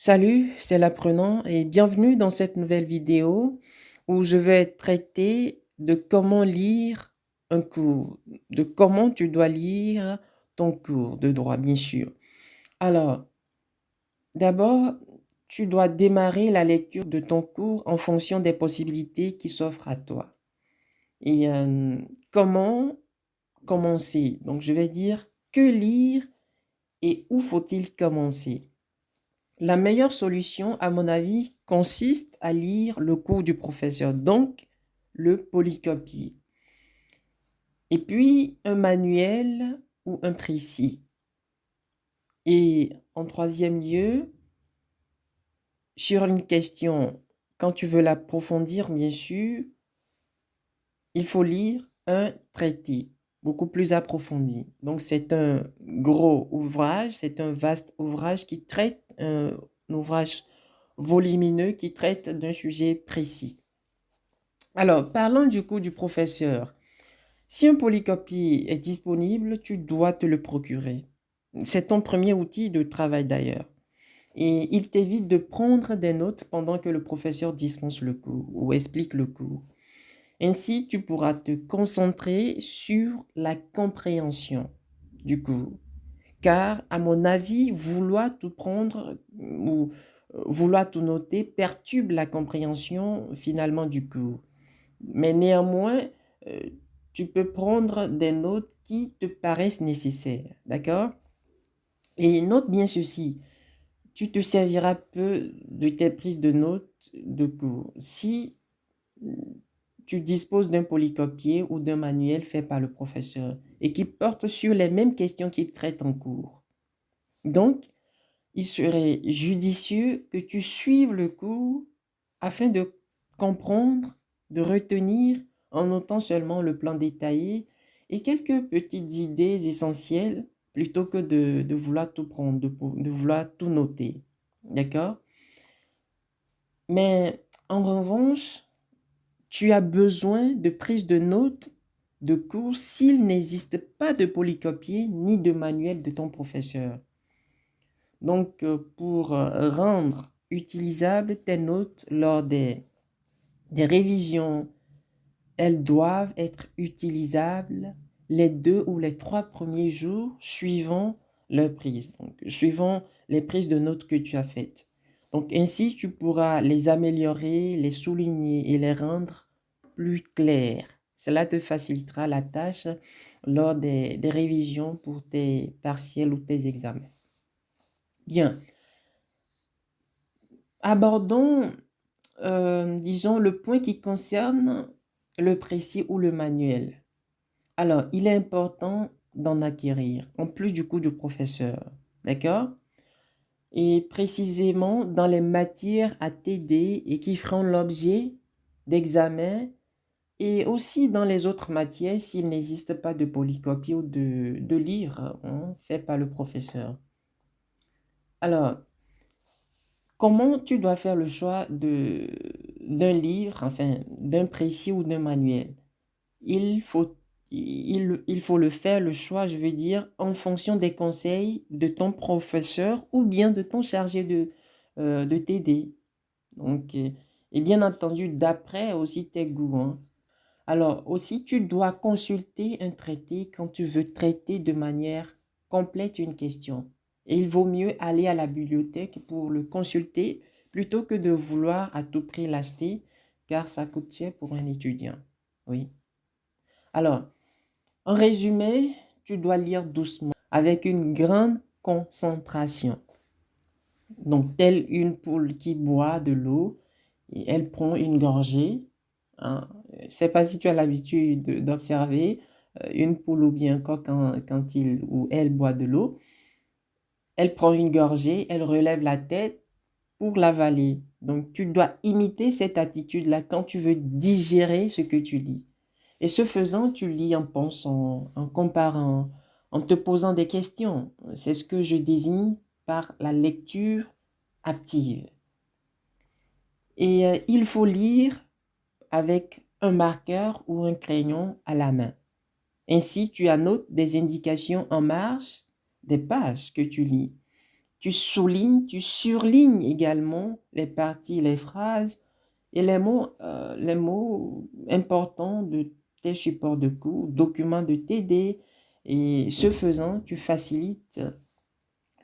Salut, c'est l'apprenant et bienvenue dans cette nouvelle vidéo où je vais traiter de comment lire un cours, de comment tu dois lire ton cours de droit, bien sûr. Alors, d'abord, tu dois démarrer la lecture de ton cours en fonction des possibilités qui s'offrent à toi. Et comment commencer? Donc, je vais dire que lire et où faut-il commencer? La meilleure solution, à mon avis, consiste à lire le cours du professeur, donc le polycopier. Et puis, un manuel ou un précis. Et en troisième lieu, sur une question, quand tu veux l'approfondir, bien sûr, il faut lire un traité beaucoup plus approfondi. Donc, c'est un gros ouvrage, c'est un vaste ouvrage qui traite, un ouvrage volumineux qui traite d'un sujet précis. Alors, parlons du coup du professeur. Si un polycopier est disponible, tu dois te le procurer. C'est ton premier outil de travail d'ailleurs. Et il t'évite de prendre des notes pendant que le professeur dispense le cours ou explique le cours. Ainsi, tu pourras te concentrer sur la compréhension du cours. Car, à mon avis, vouloir tout prendre ou vouloir tout noter perturbe la compréhension finalement du cours. Mais néanmoins, euh, tu peux prendre des notes qui te paraissent nécessaires, d'accord? Et note bien ceci, tu te serviras peu de tes prises de notes de cours si tu disposes d'un polycopier ou d'un manuel fait par le professeur et qui porte sur les mêmes questions qu'il traite en cours. Donc, il serait judicieux que tu suives le cours afin de comprendre, de retenir en notant seulement le plan détaillé et quelques petites idées essentielles plutôt que de vouloir tout prendre, de vouloir tout noter. D'accord? Mais en revanche, tu as besoin de prise de notes de cours s'il n'existe pas de polycopier ni de manuel de ton professeur. Donc, pour rendre utilisables tes notes lors des révisions, elles doivent être utilisables les 2 ou les 3 premiers jours suivant leur prise, donc suivant les prises de notes que tu as faites. Donc, ainsi, tu pourras les améliorer, les souligner et les rendre plus clairs. Cela te facilitera la tâche lors des révisions pour tes partiels ou tes examens. Bien, abordons, disons, le point qui concerne le précis ou le manuel. Alors, il est important d'en acquérir, en plus du cours du professeur, d'accord? Et précisément dans les matières à t'aider et qui feront l'objet d'examens et aussi dans les autres matières s'il n'existe pas de polycopie ou de livres faits par le professeur. Alors, comment tu dois faire le choix d'un livre, enfin d'un précis ou d'un manuel? Il faut, il faut le faire, le choix, je veux dire, en fonction des conseils de ton professeur ou bien de ton chargé de t'aider. Donc, et bien entendu, d'après aussi tes goûts, hein. Alors, aussi, tu dois consulter un traité quand tu veux traiter de manière complète une question. Et il vaut mieux aller à la bibliothèque pour le consulter plutôt que de vouloir à tout prix l'acheter, car ça coûte cher pour un étudiant. Oui. Alors, en résumé, tu dois lire doucement, avec une grande concentration. Donc, telle une poule qui boit de l'eau, et elle prend une gorgée. Hein. Je ne sais pas si tu as l'habitude d'observer une poule ou bien un coq quand il ou elle boit de l'eau. Elle prend une gorgée, elle relève la tête pour l'avaler. Donc, tu dois imiter cette attitude-là quand tu veux digérer ce que tu lis. Et ce faisant, tu lis en pensant, en comparant, en te posant des questions. C'est ce que je désigne par la lecture active. Et il faut lire avec un marqueur ou un crayon à la main. Ainsi, tu annotes des indications en marge des pages que tu lis. tu soulignes, tu surlignes également les parties, les phrases et les mots importants de tes supports de cours, documents de TD. Et ce faisant, tu facilites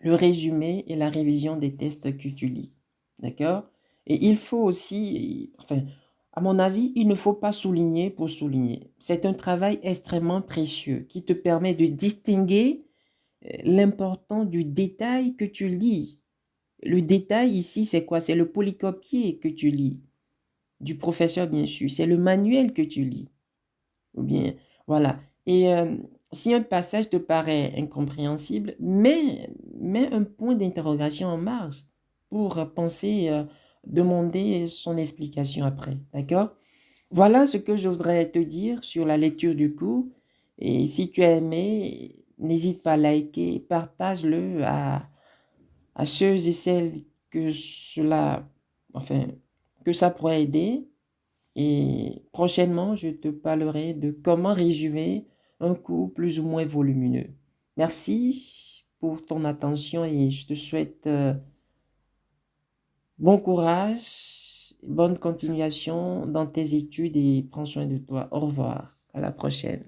le résumé et la révision des tests que tu lis. D'accord? Et il faut aussi, enfin, à mon avis, il ne faut pas souligner pour souligner. C'est un travail extrêmement précieux qui te permet de distinguer l'important du détail que tu lis. Le détail ici, c'est quoi? C'est le polycopier que tu lis, du professeur bien sûr. C'est le manuel que tu lis. Ou bien, voilà. Et si un passage te paraît incompréhensible, mets un point d'interrogation en marge pour penser, demander son explication après. D'accord? Voilà ce que je voudrais te dire sur la lecture du cours. Et si tu as aimé, n'hésite pas à liker, partage-le à ceux et celles que enfin, que ça pourrait aider. Et prochainement, je te parlerai de comment résumer un cours plus ou moins volumineux. Merci pour ton attention et je te souhaite bon courage, bonne continuation dans tes études et prends soin de toi. Au revoir. À la prochaine.